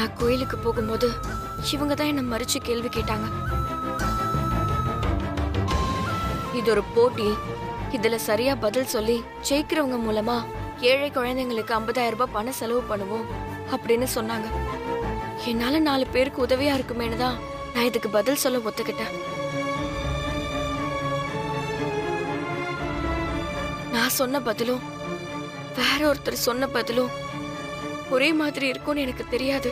நான் கோயிலுக்கு போகும்போது இவங்க தான் என்ன மறிச்சு கேள்வி கேட்டாங்க. இது ஒரு போட்டி, இதுல சரியா பதில் சொல்லி ஜெயிக்கிறவங்க மூலமா ஏழை குழந்தைங்களுக்கு 50,000 ரூபாய் பணம் செலவு பண்ணுவோம் அப்படின்னு சொன்னாங்க. என்னால 4 பேருக்கு உதவியா இருக்குமேனு தான் நான் இதுக்கு பதில் சொல்ல ஒத்துக்கிட்டேன். நான் சொன்ன பதிலும் வேற ஒருத்தர் சொன்ன பதிலும் ஒரே மாதிரி இருக்கும்னு எனக்கு தெரியாது.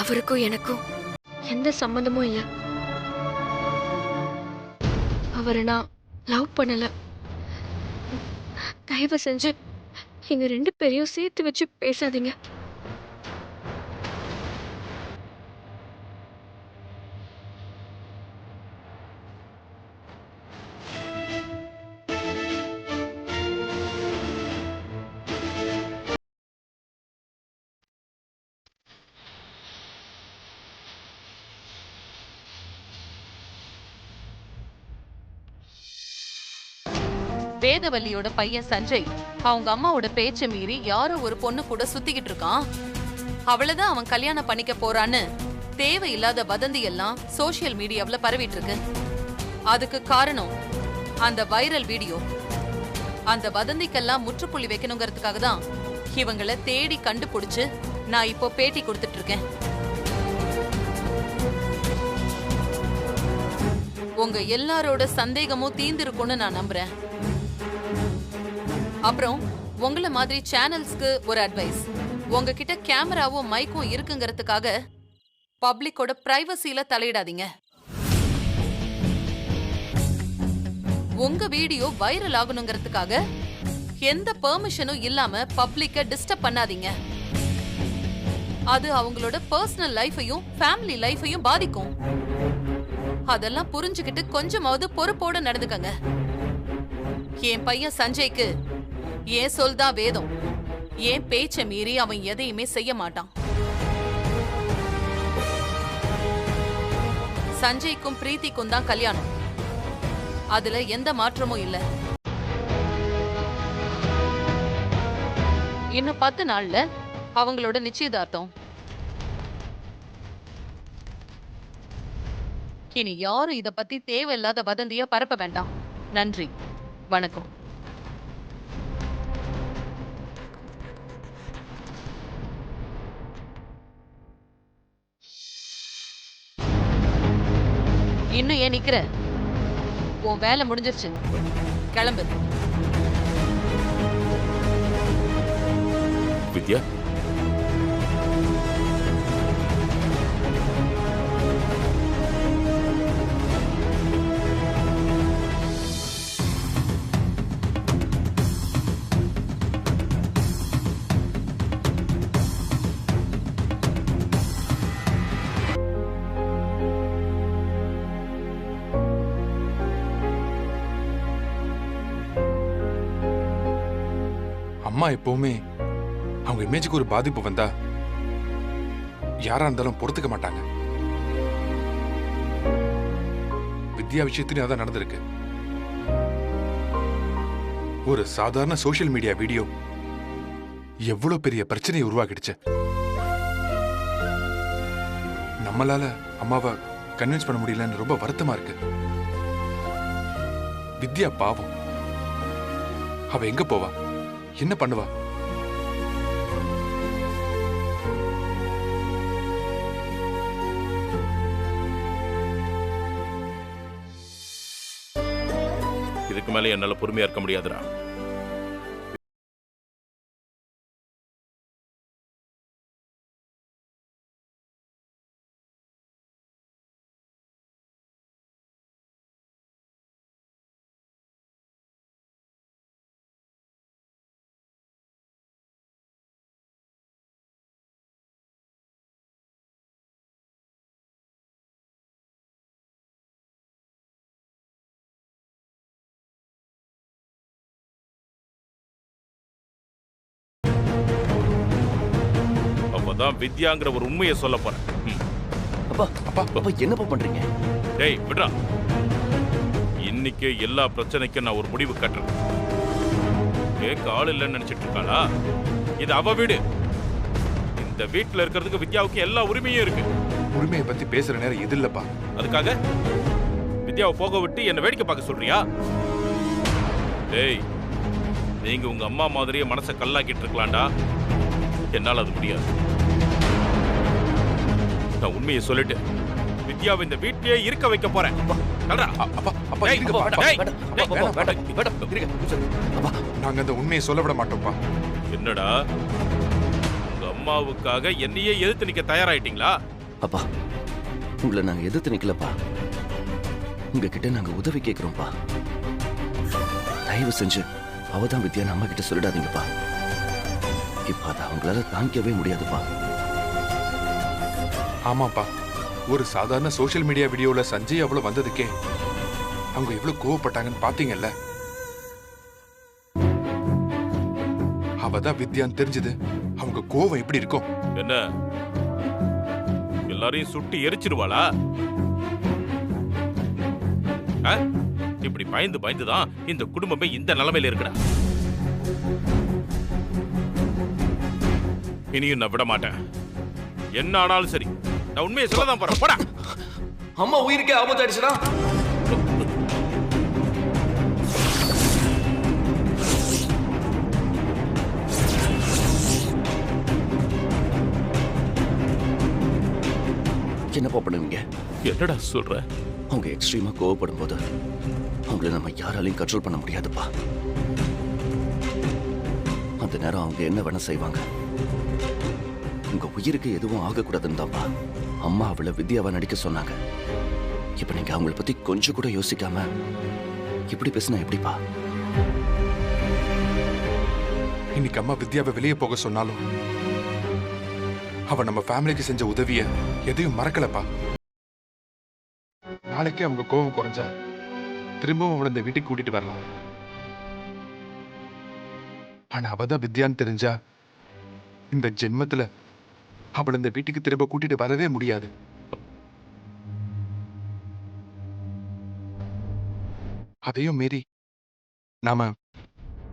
அவருக்கும் எனக்கும் எந்த சம்பந்தமும் இல்ல. அவரை நான் லவ் பண்ணல. தயவு செஞ்சு எங்க 2 பேரையும் சேர்த்து வச்சு பேசாதீங்க. வேதவல்லியோட பையன் சஞ்சய் அவங்க அம்மாவோட பேச்ச மீறி யாரோ ஒரு பொண்ணு கூட சுத்திக்கிட்டு இருக்கான். அவளதான் அவன் கல்யாணம் பண்ணிக்க போறான்னு தேவையில்லாத வதந்தி எல்லாம் சோசியல் மீடியாவுல பரவிட்டு இருக்கு. அதுக்கு காரணம் அந்த வைரல் வீடியோ. அந்த வதந்திக்கெல்லாம் முற்றுப்புள்ளி வைக்கணுங்கிறதுக்காக தான் இவங்களை தேடி கண்டுபிடிச்சு நான் இப்போ பேட்டி கொடுத்துட்டு இருக்கேன். உங்க எல்லாரோட சந்தேகமும் தீர்ந்திருக்கும்னு நான் நம்புறேன். அப்புறம் உங்கள மாதிரி சேனல்ஸ்க்கு ஒரு அட்வைஸ். உங்ககிட்ட கேமராவும் மைக்கும் இருக்குங்கிறதுக்காக பப்ளிக்கோட பிரைவசியில தலையிடாதீங்க. உங்க வீடியோ வைரல் ஆகணுங்கிறதுக்காக எந்த பெர்மிஷனும் இல்லாம பப்ளிக்க டிஸ்டர்ப் பண்ணாதீங்க. அது அவங்களோட பர்சனல் லைஃபையும் ஃபேமிலி லைஃபையும் பாதிக்கும். அதெல்லாம் புரிஞ்சுக்கிட்டு கொஞ்சமாவது பொறுப்போட நடந்துக்கங்க. என் பையன் சஞ்சய்க்கு ஏன் சொல்தான் வேதம். ஏன் பேச்ச மீறி அவன் எதையுமே செய்ய மாட்டான். சஞ்சய்க்கும் பிரீத்திக்கும் தான் கல்யாணம். அதுல எந்த மாற்றமும் இல்ல. இன்னும் 10 நாள்ல அவங்களோட நிச்சயதார்த்தம். இனி யாரும் இத பத்தி தேவையில்லாத வதந்திய பரப்ப வேண்டாம். நன்றி, வணக்கம். இன்னும் ஏன் நிக்கிற? உன் வேலை முடிஞ்சிருச்சு, கிளம்பு. வித்யா, அம்மா எப்பவுமே அவங்க இமேஜுக்கு ஒரு பாதிப்பு வந்தா யாரா இருந்தாலும் பொறுத்துக்க மாட்டாங்க. வித்யா விஷயத்திலும் அதான் நடந்திருக்கு. ஒரு சாதாரண சோசியல் மீடியா வீடியோ எவ்வளவு பெரிய பிரச்சனையை உருவாக்கிடுச்சு. நம்மளால அம்மாவை கன்வின்ஸ் பண்ண முடியலன்னு ரொம்ப வருத்தமா இருக்கு. வித்யா பாவம், அவ எங்க போவா, என்ன பண்ணுவா? இதுக்கு மேல என்னால பொறுமையா இருக்க முடியாதுடா. அப்பதான் வித்யாங்கிற ஒரு உண்மையை சொல்ல போறேன். அப்பா அப்பா அப்பா என்னப்பா பண்றீங்க? டேய் விட்றா. இன்னைக்கு எல்லா பிரச்சனைக்கும் நான் ஒரு முடிவு கட்டுறேன். கேட்க ஆள் இல்லைன்னு நினைச்சிட்டு இருக்காளா? இது அவ வீடு. இந்த வீட்டுல இருக்கிறதுக்கு வித்யாவுக்கு எல்லா உரிமையும் இருக்கு. உரிமையை பத்தி பேசுற நேரம் இது இல்லப்பா. அதுக்காக வித்யாவை போக விட்டு என்ன வேடிக்கை பார்க்க சொல்றியா? டேய், நீங்க உங்க அம்மா மாதிரியே மனசை கல்லாக்கிட்டு இருக்கலாம்டா. என்னால அது முடியாது. நான் உண்மையை சொல்லிட்டு வித்யாவை இந்த வீட்டிலேயே இருக்க வைக்க போறேன். அப்பா அப்பா டேய், இருங்கப்பா. டேய், அப்பா, வேண்டாம், இருங்க. அப்பா, நாங்க அந்த உண்மையை சொல்ல விட மாட்டோம்ப்பா. என்னடா உங்க அம்மாவுக்காக என்னையே எதிர்த்து நிக்க தயாராயிட்டீங்களா? அப்பா, உங்களை நாங்க எதிர்த்து நிக்கலப்பா. உங்ககிட்ட நாங்க உதவி கேட்கிறோம்ப்பா. தயவு செஞ்சு அவதான் வித்யா நம்ம கிட்ட சொல்லிடாதீங்கப்பா. இப்ப அதை அவங்களால தாங்கிக்கவே முடியாதுப்பா. ஆமாப்பா, ஒரு சாதாரண சோஷியல் மீடியா வீடியோல சஞ்சய் அவ்வளவு வந்ததுக்கே அவங்க எவ்வளவு கோவப்பட்டாங்கன்னு பாத்தீங்கல்ல. அவதான் வித்யான்னு தெரிஞ்சது, அவங்க கோவம் எப்படி இருக்கும்? என்ன எல்லாரையும் சுட்டி எரிச்சிருவாளா? இப்படி பயந்து பயந்துதான் இந்த குடும்பமே இந்த நிலைமையில இருக்குடா. இனியும் நான் விட மாட்டேன். என்ன ஆனாலும் சரி, நான் உண்மையை சொல்லதான் போறேன். போடா. அம்மா உயிருக்கே ஆபத்தாயிடுச்சுனா என்னப்பா பண்ணுவீங்க? என்னடா சொல்ற? அவங்க எக்ஸ்ட்ரீமா கோவப்படும் போது அவங்கள நம்ம யாராலையும் கண்ட்ரோல் பண்ண முடியாதுப்பா. அந்த நேரம் அவங்க என்ன வேணா செய்வாங்க. உங்க உயிருக்கு எதுவும் ஆகக்கூடாதுன்னு தான்ப்பா அம்மா அவளை வித்யாவை நடிக்க சொன்னாங்க. இப்ப நீங்க அவங்கள பத்தி கொஞ்சம் கூட யோசிக்காம இப்படி பேசினா எப்படிப்பா? இன்னைக்கு அம்மா வித்யாவை வெளியே போக சொன்னாலும் அவ நம்ம ஃபேமிலிக்கு செஞ்ச உதவிய எதையும் மறக்கலப்பா. நாளைக்கே அவங்க கோவம் குறைஞ்சா திரும்பவும் அவளை இந்த வீட்டுக்கு கூட்டிட்டு வரலாம். ஆனா அவதான் வித்யான்னு தெரிஞ்சா இந்த ஜென்மத்துல அவளை இந்த வீட்டுக்கு திரும்ப கூட்டிட்டு வரவே முடியாது. அதையும் மீறி நாம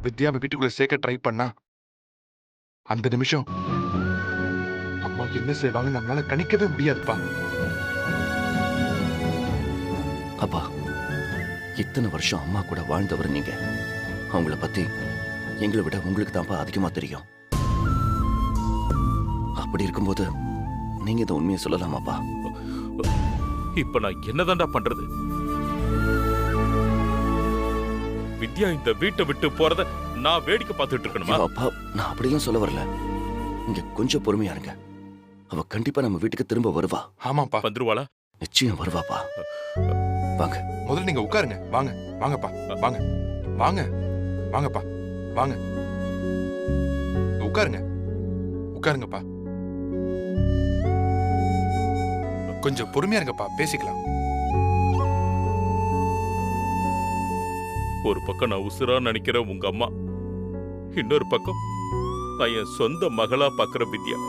வித்யாவை வீட்டுக்குள்ள சேர்க்க ட்ரை பண்ணா அந்த நிமிஷம் அம்மா என்ன செய்வாங்க நம்மளால கணிக்கவே முடியாதுப்பா. அப்பா, இத்தனை வருஷம் அம்மா கூட வாழ்ந்தவர் நீங்க. அவங்கள பத்தி எங்களை விட உங்களுக்கு தான்ப்பா அதிகமா தெரியும். அப்படி இருக்கும்போது நீங்க இந்த உண்மையை சொல்லலாமாப்பா? இப்ப நான் என்னதான்டா பண்றது? வித்யா இந்த வீட்டை விட்டு போறத நான் வேடிக்கை பார்த்துட்டு இருக்கணுமா? அப்பா, நான் அப்படிலாம் சொல்ல வரல. இங்க கொஞ்சம் பொறுமையா இருங்க. அவ கண்டிப்பா நம்ம வீட்டுக்கு திரும்ப வருவா. ஆமாப்பா, வந்துருவாளா? நிச்சயம் வருவாப்பா. வாங்க. முதல்ல நீங்க உட்காருங்க. வாங்க வாங்கப்பா, வாங்க வாங்க வாங்கப்பா, வாங்க உட்காருங்க. உட்காருங்கப்பா, கொஞ்சம் பொறுமையா இருங்கப்பா, பேசிக்கலாம். ஒரு பக்கம் நான் உசுரா நினைக்கிற உங்க அம்மா, இன்னொரு பக்கம் நான் என் சொந்த மகளா பாக்குற வித்யா.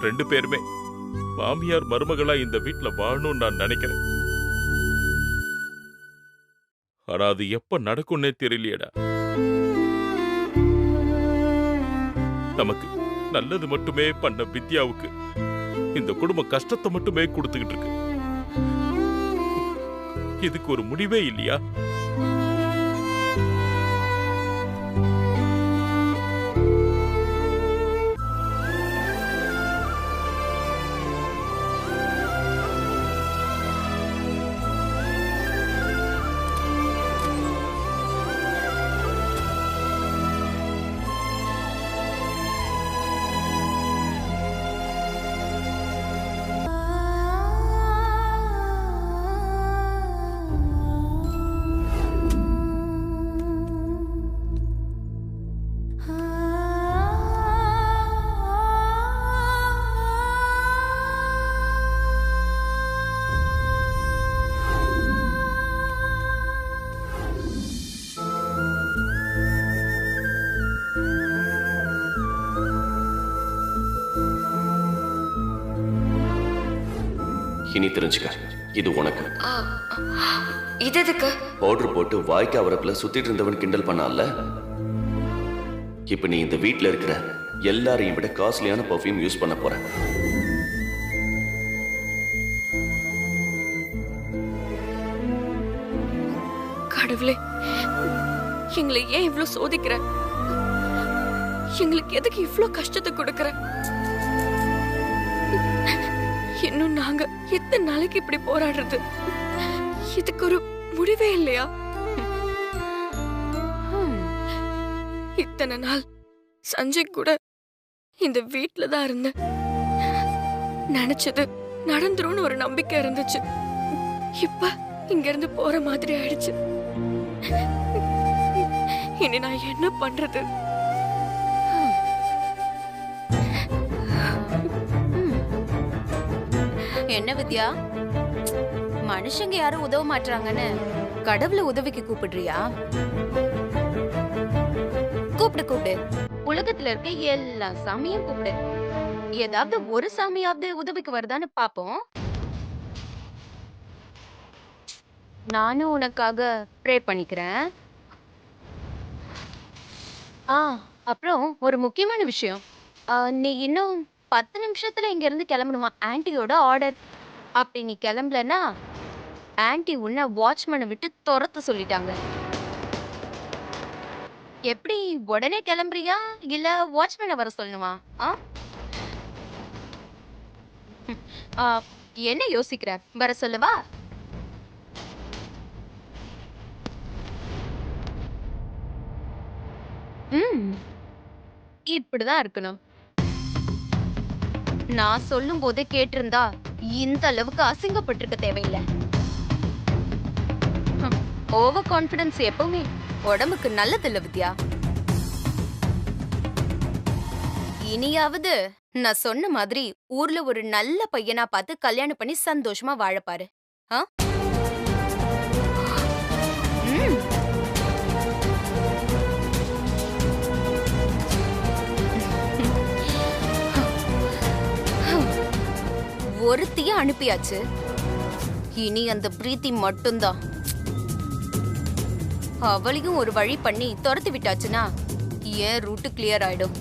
ரெண்டு பேருமே மாமியார் மருமகளா இந்த வீட்டுல வாழணும்னு நான் நினைக்கிறேன். ஆனா அது எப்ப நடக்கும்னே தெரியலையேடா. நமக்கு நல்லது மட்டுமே பண்ண வித்யாவுக்கு இந்த குடும்பம் கஷ்டத்தை மட்டுமே கொடுத்துக்கிட்டு இருக்கு. இதுக்கு ஒரு முடிவே இல்லையா? இனி தெரிஞ்சுக்க, இது உனக்கு. ஆ, இது எதுக்கு? பவுடர் போட்டு வாய்க்கு அவரப்புல சுத்திட்டு இருந்தவன் கிண்டல் பண்ணால, இப்ப நீ இந்த வீட்ல இருக்கிற எல்லாரையும் விட காஸ்ட்லியான பர்ஃப்யூம் யூஸ் பண்ண போற. கடவுளே, எங்களை ஏன் இவ்ளோ சோதிக்கிற? எங்களுக்கு எதுக்கு இவ்ளோ கஷ்டத்தை கொடுக்கற? இன்னும் நாங்க எத்தனை நாளைக்கு இப்படி போராடுறது? இதுக்கு ஒரு முடிவே இல்லையா? இத்தனை நாள் சஞ்சய் கூட இந்த வீட்ல தான் இருந்தேன். நினைச்சது நடந்துரும்னு ஒரு நம்பிக்கை இருந்துச்சு. இப்ப இங்க இருந்து போற மாதிரி ஆயிடுச்சு. இனி நான் என்ன பண்றது? என்ன வித்யா, மனுஷங்க யாரும் உதவ மாட்டாங்கன்னு கடவுளை உதவிக்கு கூப்பிடுறியா? கூப்பிடு கூப்பிடு, உலகத்துல இருக்க எல்லா சாமியும் கூப்பிடு. ஏதாவது ஒரு சாமியாவது உதவிக்கு வருதான்னு பாப்போம். நானும் உனக்காக ப்ரே பண்ணிக்கிறேன். ஆ, அப்புறம் ஒரு முக்கியமான விஷயம். நீ இன்னும் 10 நிமிஷத்துல இங்க இருந்து கிளம்பணுமா? ஆன்ட்டியோட ஆர்டர். அப்படி நீ கிளம்பலன்னா ஆன்ட்டி உன்னை வாட்ச்மேனை விட்டு துரத்த சொல்லிட்டாங்க. எப்படி, உடனே கிளம்புறியா இல்ல வாட்ச்மேனை வர சொல்லணுமா? ஆ? ஆ, என்ன யோசிக்கிற? வர சொல்லவா? ம், இப்படிதான் இருக்கணும். நான் சொல்லும் போதே கேட்டிருந்தா இந்த அளவுக்கு அசிங்கப்பட்டிருக்க தேவையில்லை. ஓவர் கான்ஃபிடன்ஸ் எப்பவுமே உடம்புக்கு நல்லதில்ல வித்யா. இனியாவது நான் சொன்ன மாதிரி ஊர்ல ஒரு நல்ல பையனா பார்த்து கல்யாணம் பண்ணி சந்தோஷமா வாழப்பாரு. ஆ? ம். ஒருத்திய அனுப்பியாச்சு. இனி அந்த பிரீத்தி மட்டும்தான். அவளையும் ஒரு வழி பண்ணி துரத்தி விட்டாச்சுன்னா ஏன் ரூட்டு கிளியர் ஆயிடும்.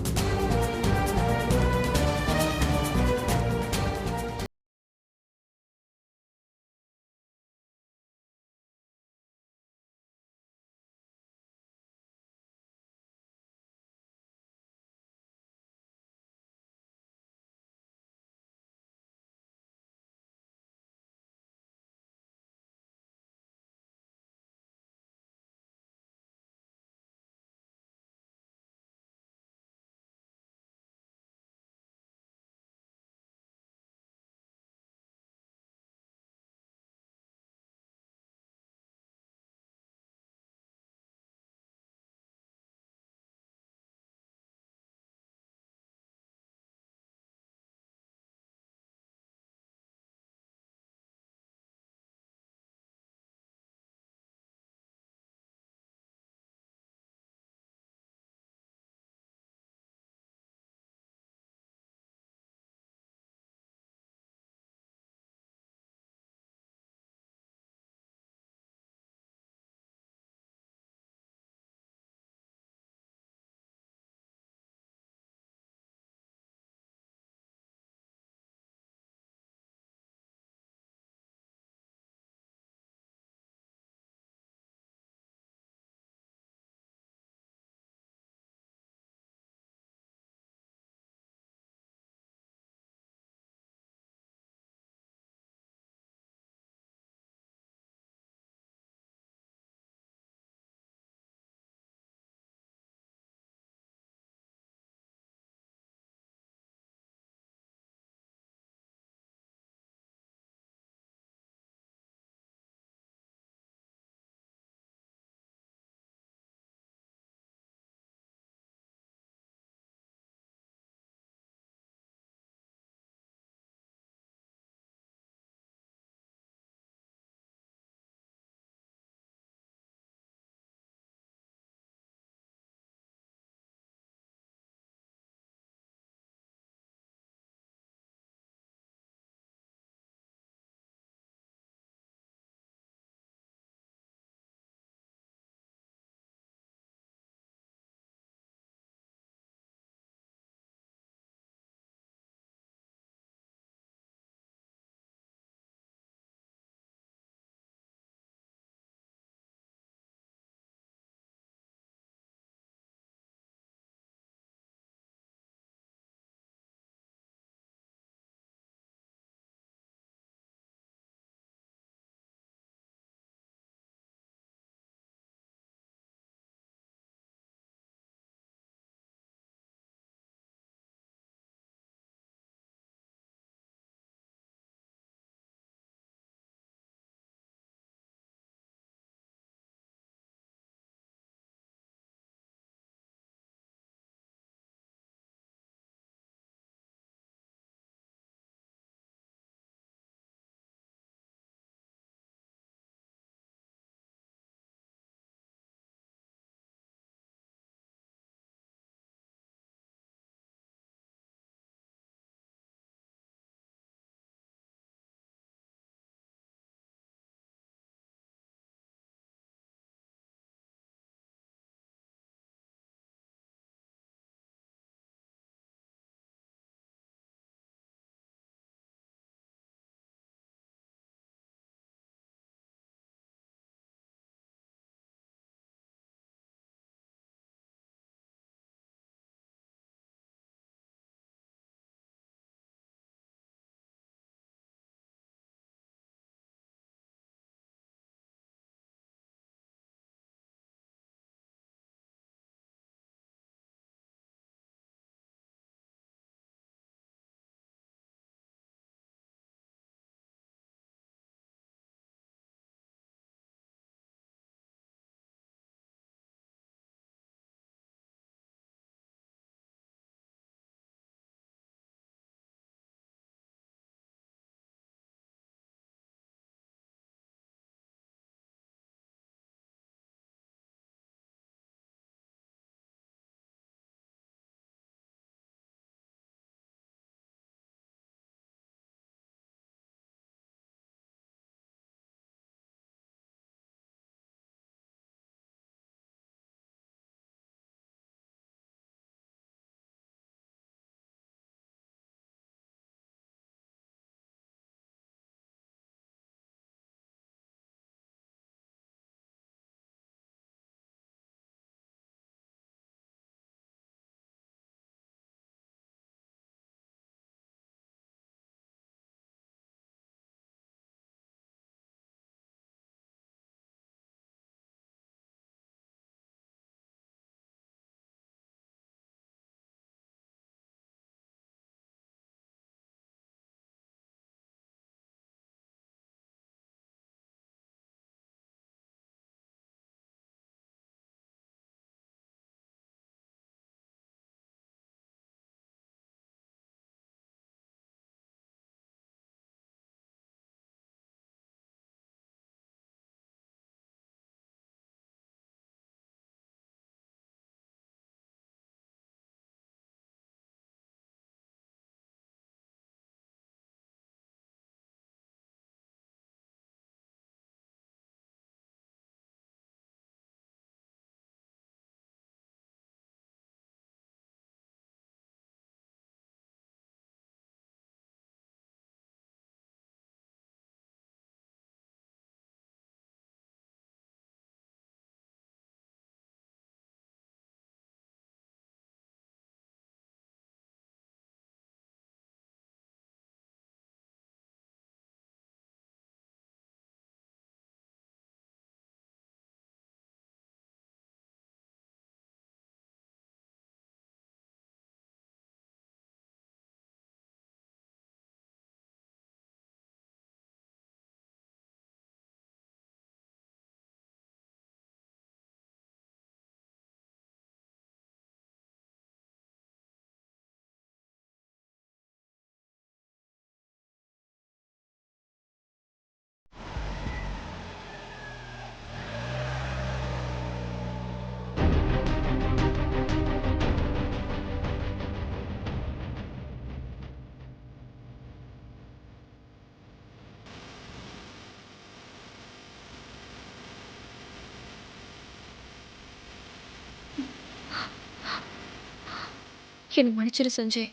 என்னை மன்னிச்சிரு சஞ்சய்.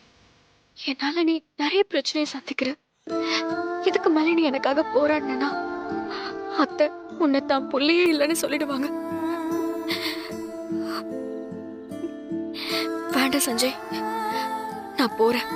என்னால நீ நிறைய பிரச்சனையை சந்திக்கிற. இதுக்கு மேல நீ எனக்காக போராடினா அத்தை உன்னை தான் புள்ளையே இல்லைன்னு சொல்லிடுவாங்க. வேண்டாம் சஞ்சய், நான் போறேன்.